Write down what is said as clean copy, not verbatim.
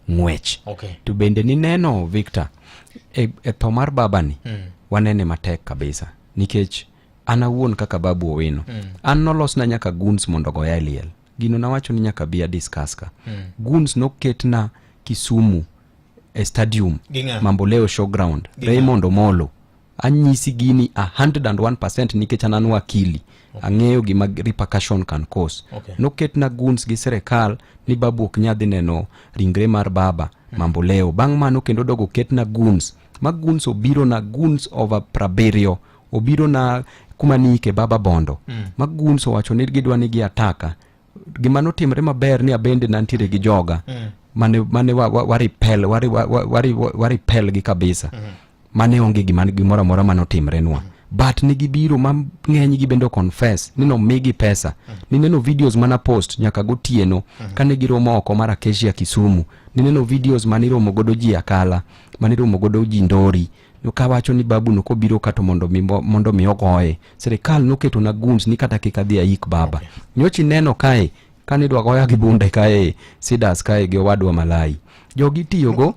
ng'wech. To bende ni neno Victor e tho mar babani wanene matek kabisa nikech an awuon kaka Babu Owino an nolosna nyaka guns mondo goya liel. Gino nawacho ni nyaka bia discuss ka. Guns noketna Kisumu e stadium Mamboleo Showground Raymond Omolo. Anyisi gini 101% nikech an wakili. Ang'eyo gima repercussion can cause. Noketna guns gi serikal ni Babu ok nyadhi neno ringre mar baba Mamboleo. Bang' mano kendo dogo ketna guns. Guns obiro na guns over Praberio. Obiro na kuma nike Baba Bondo. Guns owacho ni gidwa ni gi ataka. Gima notimre maber ni abende nantiere gi joga. Mane waripel gi kabisa. Mane onge gimora mora manotimre nwa. But nigi biro ng'eny gi bendo confess ni no migi pesa. Ni neno videos mana post nyaka gotieno kane giromo oko mara Acacia Kisumu. Ni neno videos maniromo godo ji Akala, maniromo godo ji Ndori. No kawacho ni Babu no kobiro kato mondo mi ogoye. Serikal noketo na guns ni kata kikadhi ayik baba. Nyochi neno kae kane dwa goya gi bunde kae Sidas kae gi Owadwa Malai. Jogi tiyogo